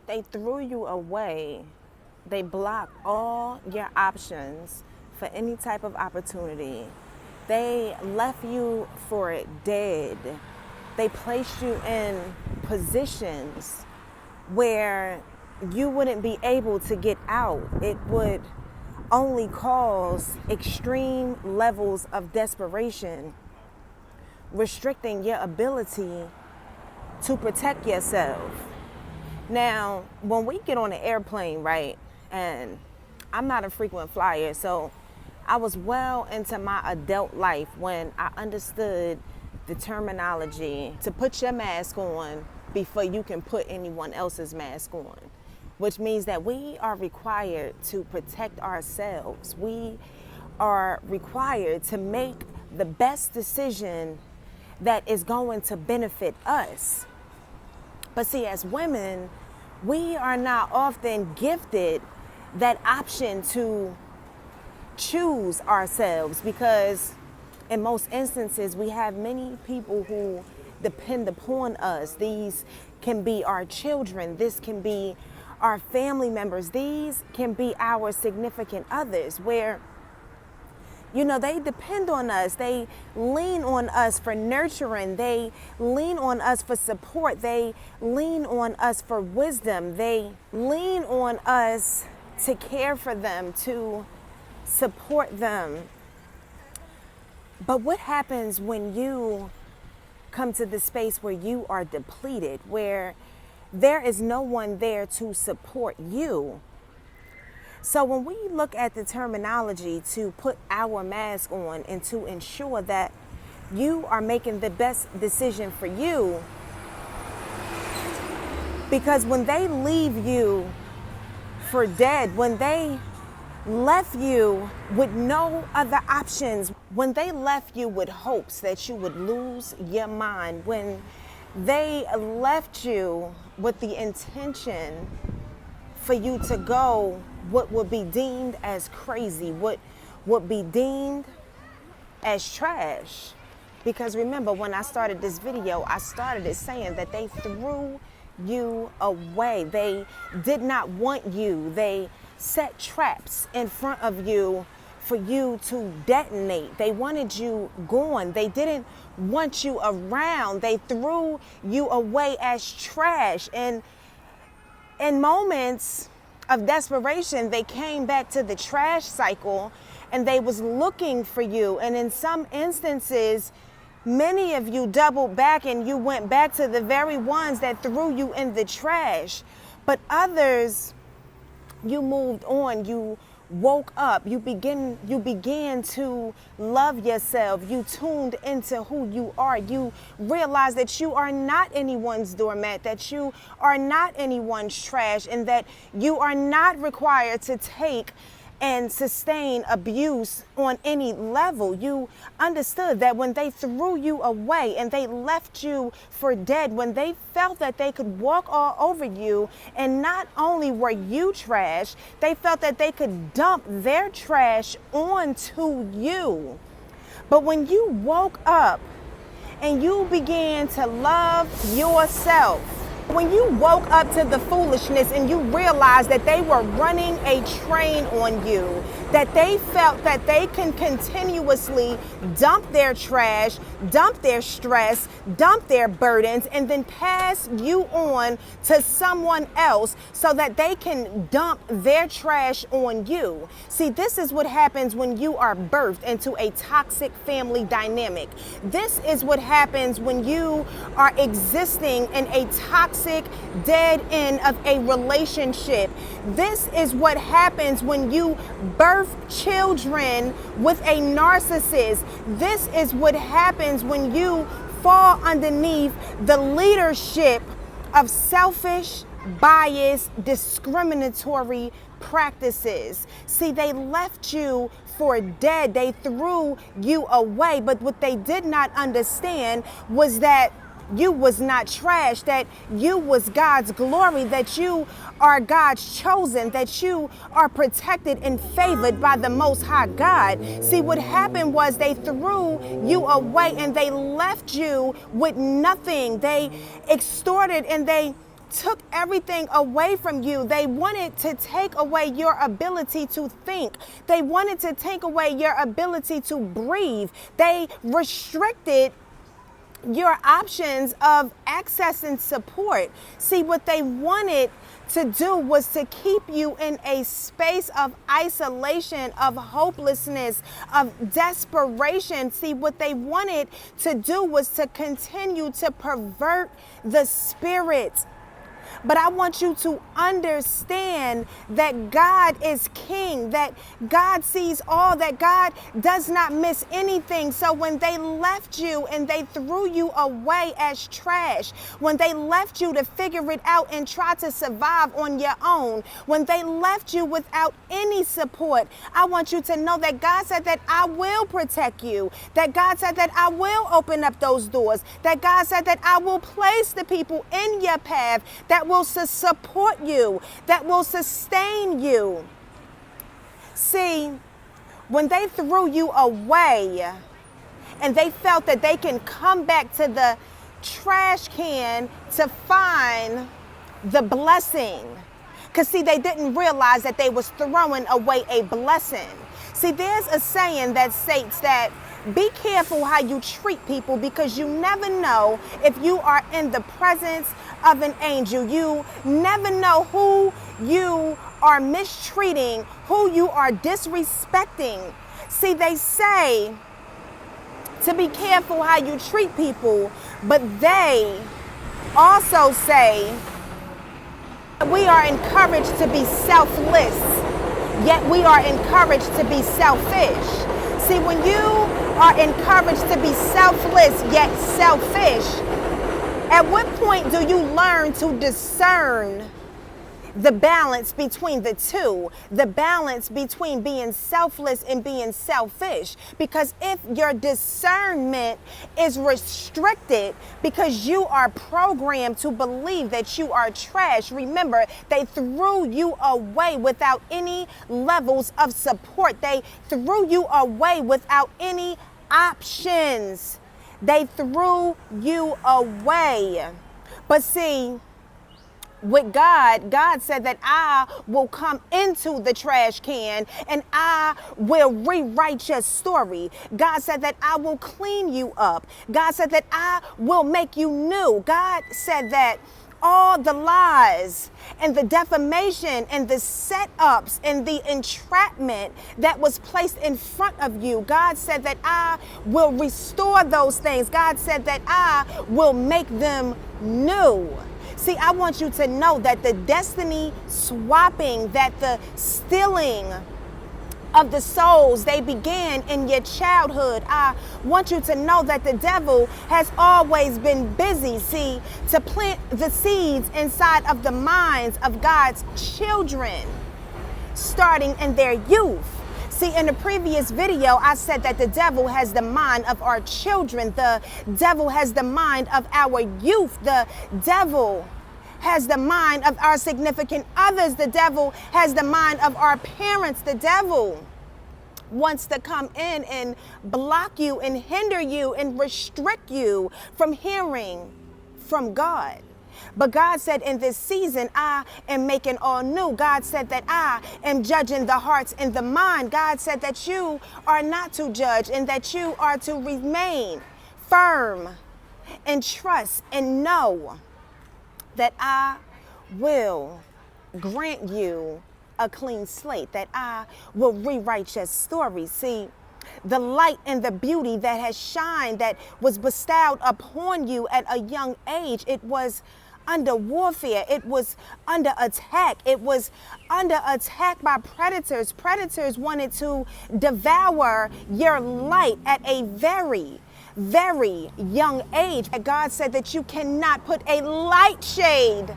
They threw you away. They blocked all your options for any type of opportunity. They left you for dead. They placed you in positions where you wouldn't be able to get out. It would only cause extreme levels of desperation, restricting your ability to protect yourself. Now, when we get on an airplane, right, and I'm not a frequent flyer, so I was well into my adult life when I understood the terminology to put your mask on before you can put anyone else's mask on, which means that we are required to protect ourselves. We are required to make the best decision that is going to benefit us. But see, as women, we are not often gifted that option to choose ourselves, because in most instances, we have many people who depend upon us. These can be our children. This can be our family members. These can be our significant others where, you know, they depend on us. They lean on us for nurturing. They lean on us for support. They lean on us for wisdom. They lean on us to care for them, to support them. But what happens when you come to the space where you are depleted, where there is no one there to support you? So when we look at the terminology to put our mask on and to ensure that you are making the best decision for you, because when they leave you for dead, when they left you with no other options, when they left you with hopes that you would lose your mind, when they left you with the intention for you to go what would be deemed as crazy, what would be deemed as trash. Because remember, when I started this video, I started it saying that they threw you away. They did not want you. They set traps in front of you for you to detonate. They wanted you gone. They didn't want you around. They threw you away as trash. And in moments of desperation, they came back to the trash cycle and they was looking for you. And in some instances, many of you doubled back and you went back to the very ones that threw you in the trash. But others, you moved on, you woke up, you began to love yourself, you tuned into who you are, you realized that you are not anyone's doormat, that you are not anyone's trash, and that you are not required to take and sustain abuse on any level. You understood that when they threw you away and they left you for dead, when they felt that they could walk all over you, and not only were you trash, they felt that they could dump their trash onto you. But when you woke up and you began to love yourself, when you woke up to the foolishness and you realized that they were running a train on you, that they felt that they can continuously dump their trash, dump their stress, dump their burdens, and then pass you on to someone else so that they can dump their trash on you. See, this is what happens when you are birthed into a toxic family dynamic. This is what happens when you are existing in a toxic dead end of a relationship. This is what happens when you birth children with a narcissist. This is what happens when you fall underneath the leadership of selfish, biased, discriminatory practices. See, they left you for dead. They threw you away. But what they did not understand was that you was not trash, that you was God's glory, that you are God's chosen, that you are protected and favored by the Most High God. See, what happened was they threw you away and they left you with nothing. They extorted and they took everything away from you. They wanted to take away your ability to think. They wanted to take away your ability to breathe. They restricted your options of access and support. See, what they wanted to do was to keep you in a space of isolation, of hopelessness, of desperation. See, what they wanted to do was to continue to pervert the spirit. But I want you to understand that God is king, that God sees all, that God does not miss anything. So when they left you and they threw you away as trash, when they left you to figure it out and try to survive on your own, when they left you without any support, I want you to know that God said that I will protect you, that God said that I will open up those doors, that God said that I will place the people in your path that will support you, that will sustain you. See, when they threw you away and they felt that they can come back to the trash can to find the blessing, because see, they didn't realize that they was throwing away a blessing. See, there's a saying that states that be careful how you treat people, because you never know if you are in the presence of an angel. You never know who you are mistreating, who you are disrespecting. See, they say to be careful how you treat people, but they also say we are encouraged to be selfless, yet we are encouraged to be selfish. See, when you are encouraged to be selfless yet selfish, at what point do you learn to discern the balance between the two, the balance between being selfless and being selfish? Because if your discernment is restricted because you are programmed to believe that you are trash, remember, they threw you away without any levels of support. They threw you away without any options. They threw you away. But see, with God, God said that I will come into the trash can and I will rewrite your story. God said that I will clean you up. God said that I will make you new. God said that all the lies and the defamation and the setups and the entrapment that was placed in front of you, God said that I will restore those things. God said that I will make them new. See, I want you to know that the destiny swapping, that the stealing of the souls, they began in your childhood. I want you to know that the devil has always been busy, see, to plant the seeds inside of the minds of God's children, starting in their youth. See, in the previous video, I said that the devil has the mind of our children. The devil has the mind of our youth. The devil has the mind of our significant others. The devil has the mind of our parents. The devil wants to come in and block you and hinder you and restrict you from hearing from God. But God said in this season, I am making all new. God said that I am judging the hearts and the mind. God said that you are not to judge and that you are to remain firm and trust and know that I will grant you a clean slate, that I will rewrite your story. See, the light and the beauty that has shined, that was bestowed upon you at a young age, it was under warfare. It was under attack. It was under attack by predators. Predators wanted to devour your light at a very young age. God said that you cannot put a light shade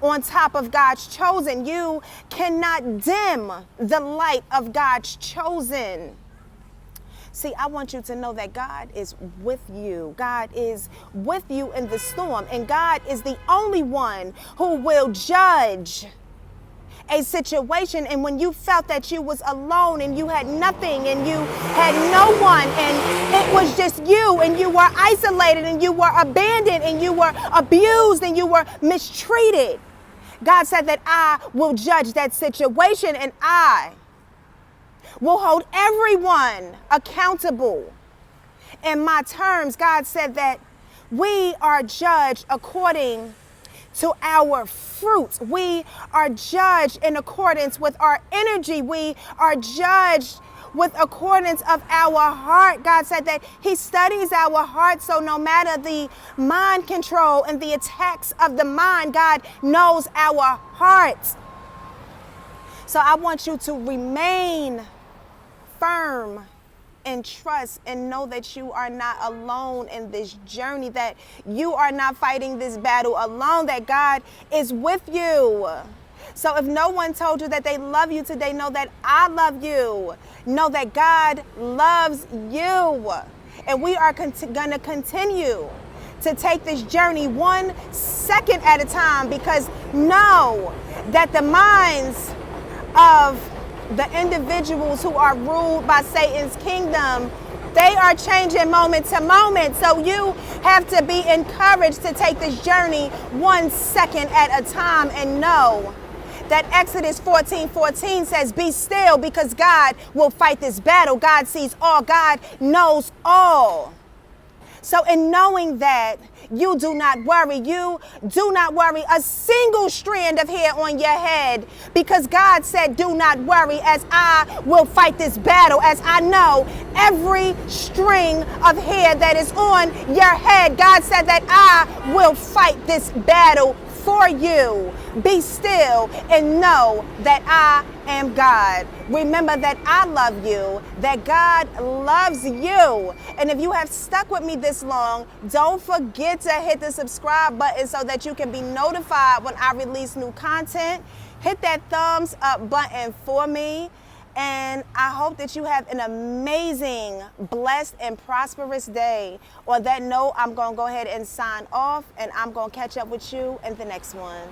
on top of God's chosen. You cannot dim the light of God's chosen. See, I want you to know that God is with you. God is with you in the storm, and God is the only one who will judge a situation, and when you felt that you was alone and you had nothing and you had no one and it was just you and you were isolated and you were abandoned and you were abused and you were mistreated, God said that I will judge that situation and I will hold everyone accountable in my terms. God said that we are judged according to our fruit. We are judged in accordance with our energy. We are judged with accordance of our heart. God said that he studies our heart, so no matter the mind control and the attacks of the mind, God knows our hearts. So I want you to remain firm and trust and know that you are not alone in this journey, that you are not fighting this battle alone, that God is with you. So if no one told you that they love you today, know that I love you. Know that God loves you. And we are going to continue to take this journey 1 second at a time, because know that the minds of the individuals who are ruled by Satan's kingdom, they are changing moment to moment. So you have to be encouraged to take this journey 1 second at a time and know that Exodus 14:14 says, be still because God will fight this battle. God sees all. God knows all. So in knowing that, you do not worry. You do not worry a single strand of hair on your head, because God said, do not worry, as I will fight this battle, as I know every string of hair that is on your head. God said that I will fight this battle for you. Be still and know that I am God. Remember that I love you, that God loves you. And if you have stuck with me this long, don't forget to hit the subscribe button so that you can be notified when I release new content. Hit that thumbs up button for me. And I hope that you have an amazing, blessed, and prosperous day. On that note, I'm going to go ahead and sign off, and I'm going to catch up with you in the next one.